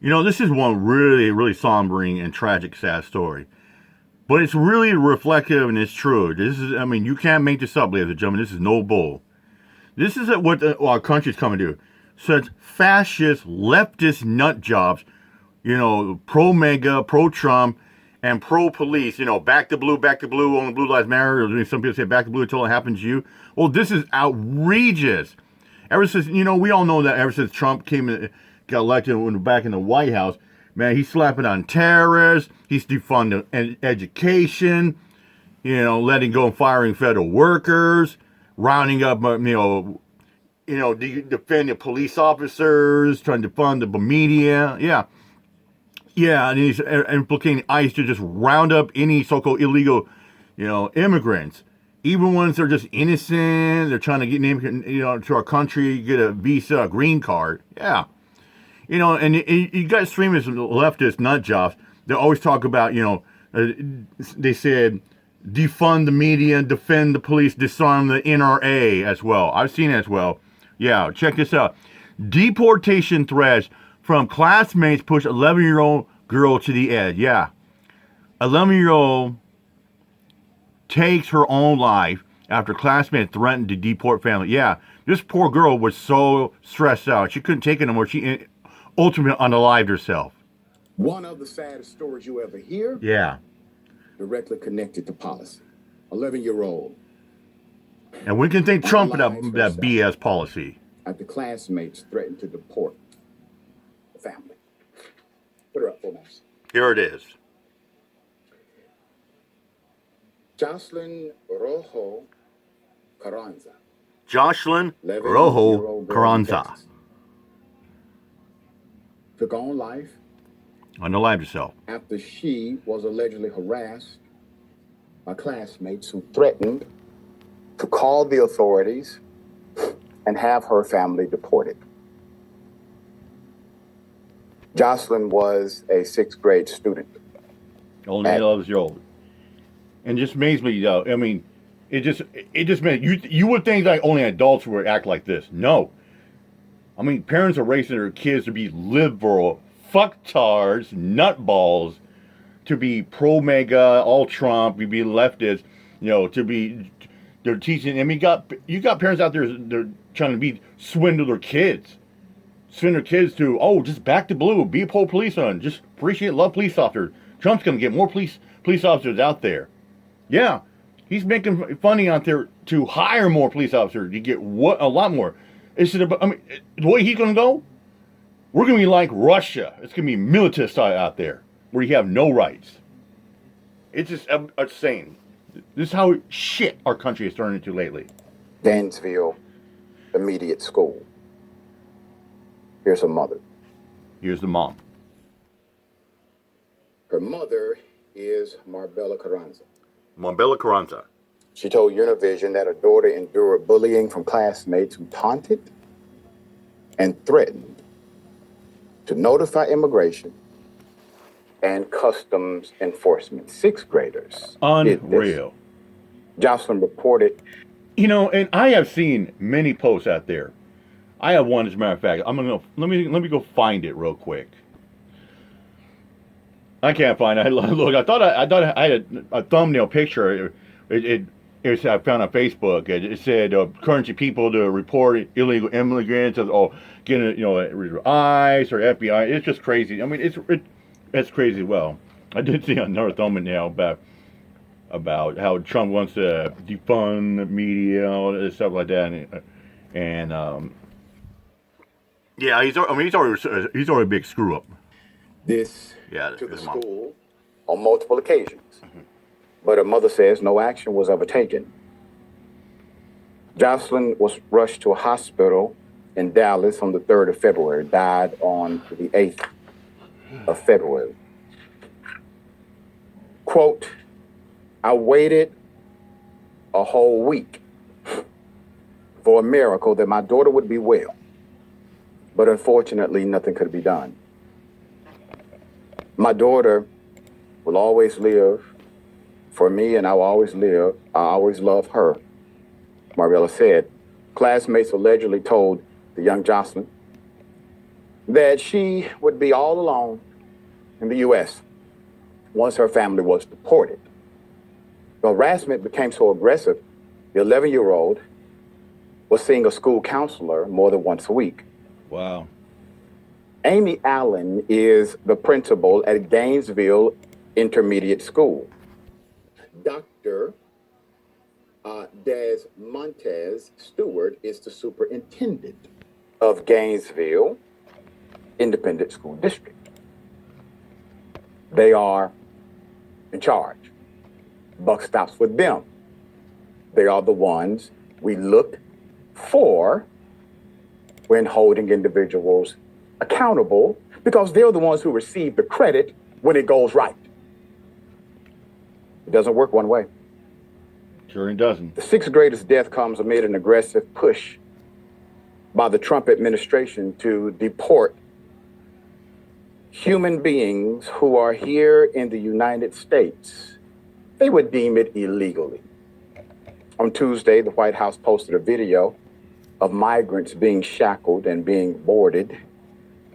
This is one really, really sombering and tragic, sad story. But it's really reflective and it's true. You can't make this up, ladies and gentlemen. This is no bull. This is what our country's coming to. Such fascist, leftist nut jobs, pro MAGA, pro Trump, and pro police. Back to blue, only blue lives matter. Or some people say back to blue until it happens to you. Well, this is outrageous. Ever since, we all know that ever since Trump got elected and back in the White House, man, he's slapping on terrorists. He's defunding education, letting go and firing federal workers, rounding up, defending police officers, trying to fund the media. Yeah. Yeah, and he's implicating ICE to just round up any so-called illegal, immigrants. Even ones that are just innocent, they're trying to get to our country, get a visa, a green card. Yeah. And you got extremists and leftist nut jobs. They always talk about, they said, defund the media, defend the police, disarm the NRA as well. I've seen it as well. Yeah, check this out. Deportation threats from classmates push 11-year-old girl to the edge. Yeah. 11-year-old takes her own life after classmates threatened to deport family. Yeah, this poor girl was so stressed out. She couldn't take it anymore. She ultimately unalived herself. One of the saddest stories you ever hear. Yeah. Directly connected to policy. 11-year-old. And we can thank Trump for that BS policy. After classmates threatened to deport the family. Put her up for us. Here it is. Jocelyn Rojo Carranza. Jocelyn Rojo Carranza. Took on life. Unalived herself. After she was allegedly harassed by classmates who threatened to call the authorities and have her family deported. Jocelyn was a 6th grade student. Only 11 years old. And just amazed me, it just meant you would think like only adults would act like this. No. Parents are raising their kids to be liberal, fucktards, nutballs, to be pro-MAGA, all Trump, to be leftist, they're teaching. You got parents out there, they're trying to swindle their kids. Swindle their kids to, just back to blue, be a police on, just appreciate, love police officers. Trump's going to get more police officers out there. Yeah, he's making funding out there to hire more police officers. You get a lot more. The way he's going to go, we're going to be like Russia. It's going to be militarist out there where you have no rights. It's just insane. This is how shit our country has turned into lately. Dansville Immediate School. Here's her mother. Here's the mom. Her mother is Marbella Carranza. Marbella Carranza. She told Univision that her daughter endured bullying from classmates who taunted and threatened to notify immigration and customs enforcement. 6th graders. Unreal. Jocelyn reported. And I have seen many posts out there. I have one, as a matter of fact. Let me go find it real quick. I can't find it. Look, I thought I had a thumbnail picture. It I found on Facebook. It said currency people to report illegal immigrants or getting ICE or FBI. It's just crazy. It's crazy. Well, I did see another thumbnail about how Trump wants to defund the media, all this stuff like that, and yeah, he's already a big screw up. This to the school on multiple occasions. Mm-hmm. But her mother says no action was ever taken. Jocelyn was rushed to a hospital in Dallas on the 3rd of February, died on the 8th of February. Quote, I waited a whole week for a miracle that my daughter would be well. But unfortunately, nothing could be done. My daughter will always live for me, and I will always live. I always love her, Marbella said. Classmates allegedly told the young Jocelyn, that she would be all alone in the U.S. once her family was deported. The harassment became so aggressive, the 11-year-old was seeing a school counselor more than once a week. Wow. Amy Allen is the principal at Gainesville Intermediate School. Dr. Des Montez Stewart is the superintendent of Gainesville Independent School District. They are in charge. Buck stops with them. They are the ones we look for when holding individuals accountable, because they're the ones who receive the credit when it goes right. It doesn't work one way. Sure it doesn't. The sixth greatest death comes amid an aggressive push by the Trump administration to deport human beings who are here in the United States. They would deem it illegally. On Tuesday, the White House posted a video of migrants being shackled and being boarded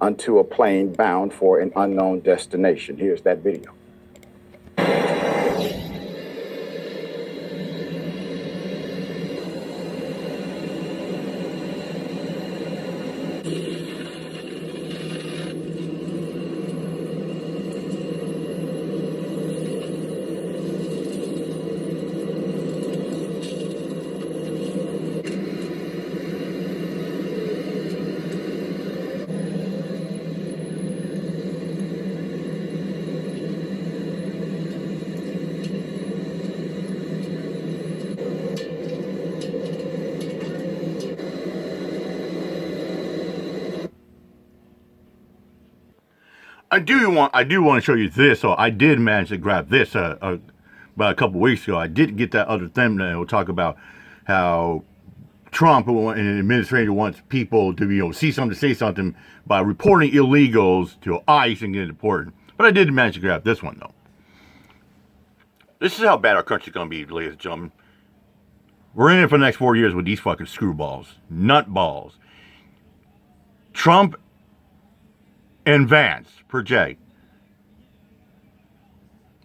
onto a plane bound for an unknown destination. Here's that video. I do want to show you this. So I did manage to grab this about a couple weeks ago. I did get that other thumbnail. We'll talk about how Trump and the administration wants people to see something, say something by reporting illegals to ICE and getting deported. But I did manage to grab this one though. This is how bad our country's gonna be, ladies and gentlemen. We're in it for the next 4 years with these fucking screwballs, nutballs. Trump and Vance project.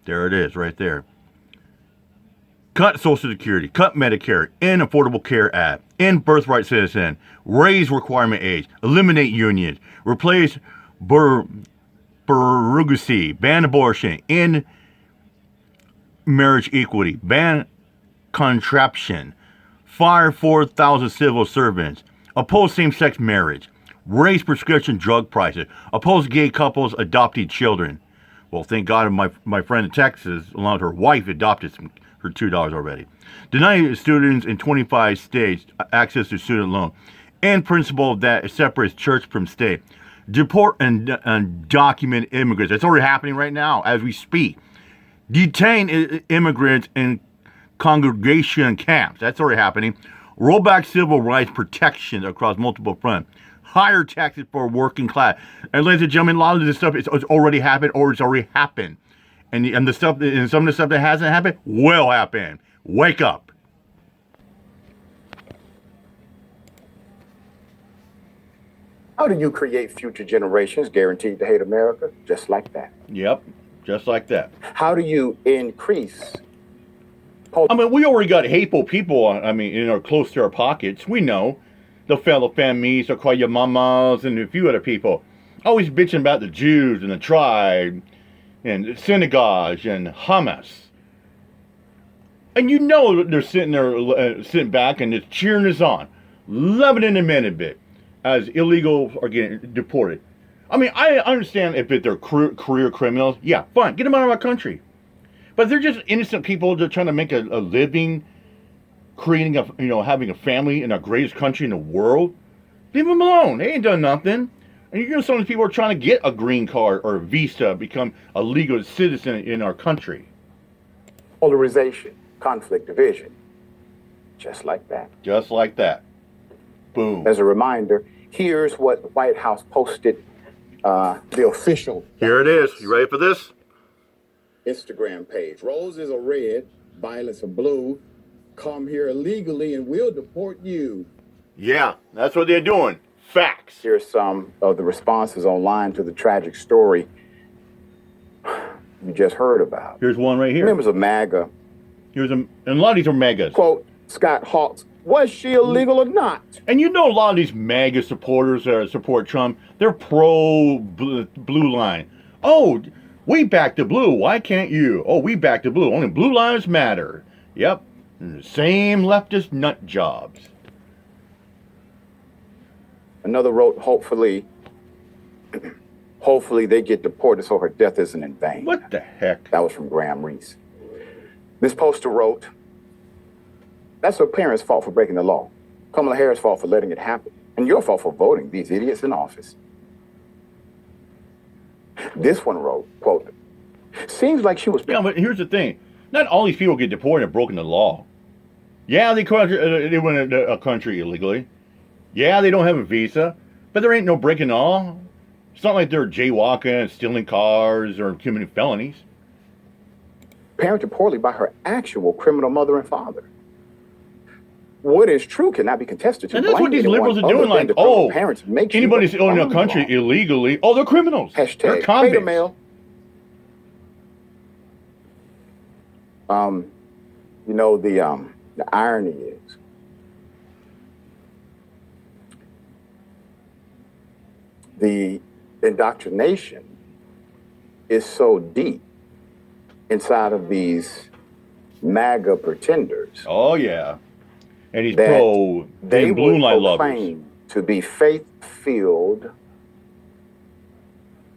There it is, right there. Cut Social Security, cut Medicare, end Affordable Care Act, end birthright citizen, raise requirement age, eliminate unions, replace surrogacy, ban abortion, end marriage equity, ban contraception, fire 4,000 civil servants, oppose same-sex marriage, raise prescription drug prices, oppose gay couples adopting children. Well, thank God my friend in Texas, along with her wife, adopted for $2 already. Deny students in 25 states access to student loan. And principle that separates church from state. Deport and undocumented immigrants. That's already happening right now as we speak. Detain immigrants in congregation camps. That's already happening. Roll back civil rights protection across multiple fronts. Higher taxes for working class. And ladies and gentlemen, a lot of this stuff it's already happened or it's already happened. And the stuff and some of the stuff that hasn't happened will happen. Wake up. How do you create future generations guaranteed to hate America? Just like that. Yep, just like that. How do you increase? I mean, we already got hateful people, close to our pockets. We know. The fellow families, they'll call you mamas, and a few other people. Always bitching about the Jews and the tribe, and synagogues, and Hamas. And you know they're sitting there, sitting back and just cheering us on. Loving it in a minute bit. As illegals are getting deported. I mean, I understand if they're career criminals. Yeah, fine. Get them out of our country. But if they're just innocent people that are trying to make a living, creating having a family in our greatest country in the world, leave them alone. They ain't done nothing. And some of these people are trying to get a green card or a visa, become a legal citizen in our country. Polarization, conflict, division. Just like that. Just like that. Boom. As a reminder, here's what the White House posted, the official. Here it is. You ready for this? Instagram page. Roses are red, violets are blue. Come here illegally and we'll deport you. Yeah, that's what they're doing. Facts. Here's some of the responses online to the tragic story you just heard about. Here's one right here. Members of MAGA. And a lot of these are MAGAs. Quote, Scott Hawks, was she illegal or not? And you know a lot of these MAGA supporters that support Trump, they're pro blue line. Oh, we back the blue. Why can't you? Oh, we back the blue. Only blue lives matter. Yep. Same leftist nut jobs. Another wrote, hopefully they get deported so her death isn't in vain. What the heck? That was from Graham Reese. This poster wrote, that's her parents' fault for breaking the law. Kamala Harris' fault for letting it happen. And your fault for voting these idiots in office. This one wrote, quote, seems like she was... Yeah, but here's the thing. Not all these people get deported and broken the law. Yeah, they went into a country illegally. Yeah, they don't have a visa. But there ain't no breaking the law. It's not like they're jaywalking, stealing cars, or committing felonies. Parented poorly by her actual criminal mother and father. What is true cannot be contested. And that's what these liberals are doing. Like, oh, anybody's in a country illegally, oh, they're criminals. Hashtag they're convicts. Beta male. You know, the irony is, the indoctrination is so deep inside of these MAGA pretenders. Oh yeah, and he's that pro they blue will line lovers. proclaim to be faith-filled,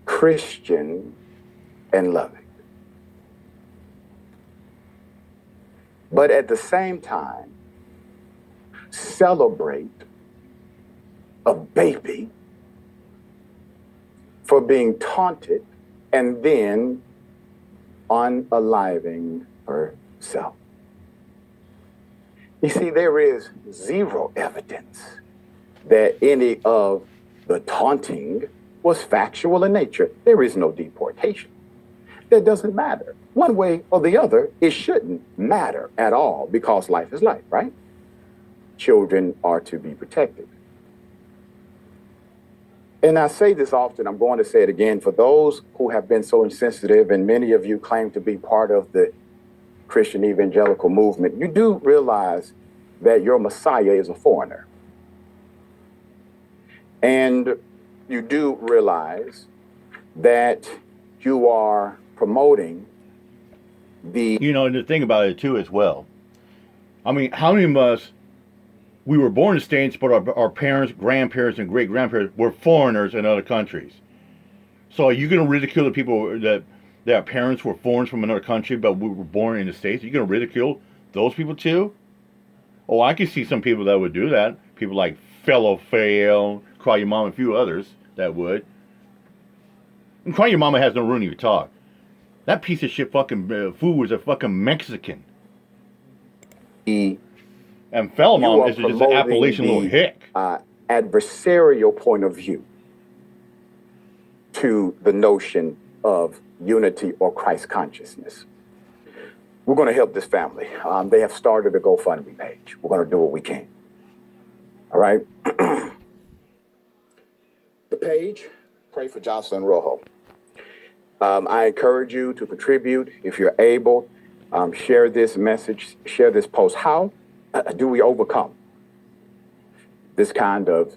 Christian, and loving. But at the same time, celebrate a baby for being taunted and then unaliving herself. You see, there is zero evidence that any of the taunting was factual in nature. There is no deportation. That doesn't matter. One way or the other, it shouldn't matter at all because life is life, right? Children are to be protected. And I say this often, I'm going to say it again, for those who have been so insensitive, and many of you claim to be part of the Christian evangelical movement, you do realize that your Messiah is a foreigner. And you do realize that you are promoting the... You know, and the thing about it too as well, I mean, how many of us, we were born in the States, but our parents, grandparents, and great-grandparents were foreigners in other countries. So are you going to ridicule the people that parents were foreigners from another country, but we were born in the States? Are you going to ridicule those people too? Oh, I can see some people that would do that. People like Fellow Fail, Cry Your Mama, a few others that would. And Cry Your Mama has no room to even talk. That piece of shit fucking food was a fucking Mexican. And Fellow Mama is just an Appalachian little hick. Adversarial point of view to the notion of unity or Christ consciousness. We're going to help this family. They have started a GoFundMe page. We're going to do what we can. All right? The page, Pray for Jocelyn Rojo. I encourage you to contribute if you're able. Share this message, share this post. How do we overcome this kind of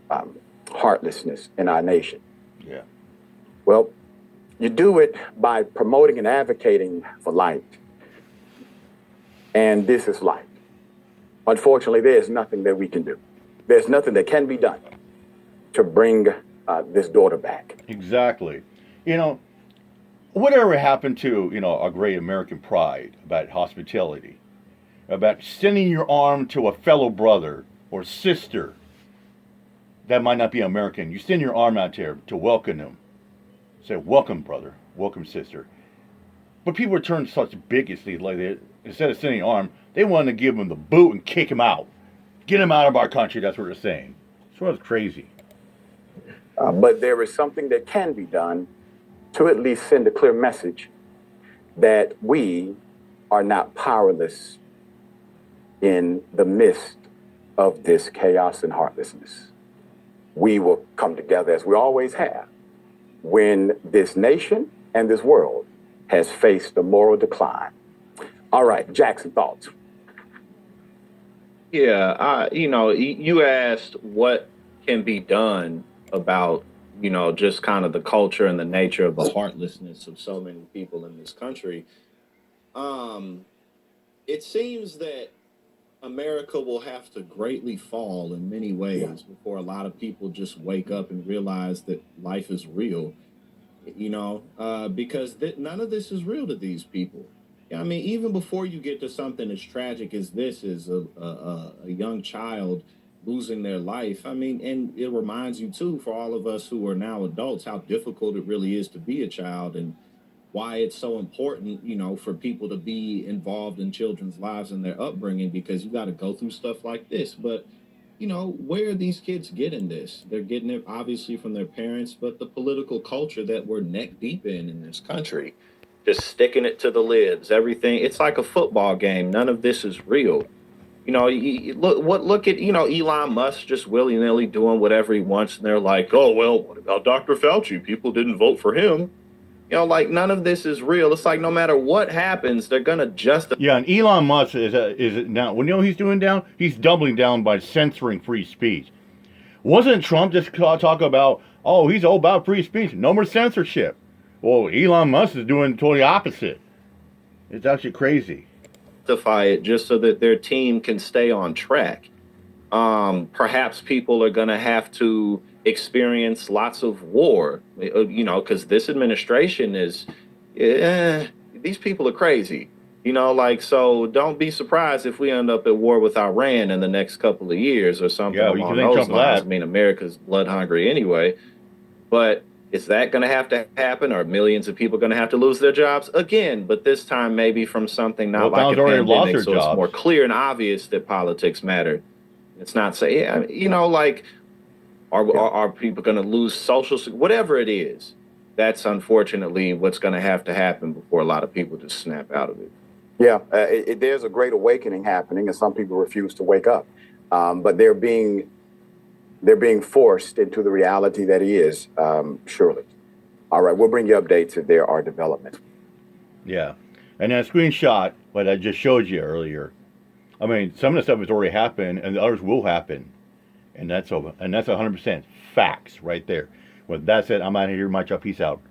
heartlessness in our nation? Yeah. Well, you do it by promoting and advocating for light. And this is light. Unfortunately, there's nothing that we can do. There's nothing that can be done to bring this daughter back. Exactly. You know, whatever happened to, you know, our great American pride about hospitality, about sending your arm to a fellow brother or sister that might not be American. You send your arm out there to welcome them. Say, welcome, brother. Welcome, sister. But people are turned such bigots, like they, instead of sending an arm, they want to give him the boot and kick him out. Get him out of our country, that's what they're saying. So it's crazy. But there is something that can be done to at least send a clear message that we are not powerless in the midst of this chaos and heartlessness. we will come together as we always have when this nation and this world has faced a moral decline. All right, Jackson, thoughts? Yeah, you asked what can be done about, just kind of the culture and the nature of the heartlessness of so many people in this country. Um, it seems that America will have to greatly fall in many ways before a lot of people just wake up and realize that life is real, because none of this is real to these people. Yeah, I mean, even before you get to something as tragic as this is a young child losing their life. I mean, and it reminds you too, for all of us who are now adults, how difficult it really is to be a child and why it's so important, for people to be involved in children's lives and their upbringing, because you got to go through stuff like this. But where are these kids getting this? They're getting it obviously from their parents, but the political culture that we're neck deep in this country, just sticking it to the libs, everything. It's like a football game. None of this is real. Look at, Elon Musk just willy-nilly doing whatever he wants, and they're like, oh, well, what about Dr. Fauci? People didn't vote for him. Like none of this is real. It's like no matter what happens, they're gonna justify. Yeah, and Elon Musk is now. Well, what he's doing down? He's doubling down by censoring free speech. Wasn't Trump just talk about? Oh, he's all about free speech, no more censorship. Well, Elon Musk is doing totally opposite. It's actually crazy. Justify it just so that their team can stay on track. Perhaps people are going to have to experience lots of war, because this administration these people are crazy, so don't be surprised if we end up at war with Iran in the next couple of years or something along those lines. I mean, America's blood hungry anyway, but is that going to happen? Are millions of people going to have to lose their jobs again? But this time, maybe from something not like a pandemic, so it's more clear and obvious that politics matter. It's not like, are people going to lose social, whatever it is? That's unfortunately what's going to have to happen before a lot of people just snap out of it. Yeah, there's a great awakening happening, and some people refuse to wake up, but they're being forced into the reality that he is, surely. All right, we'll bring you updates if there are developments. Yeah, and that screenshot, what I just showed you earlier, I mean, some of the stuff has already happened, and the others will happen, and that's over, and that's 100% facts right there. With that said, I'm out of here. My job. Peace out.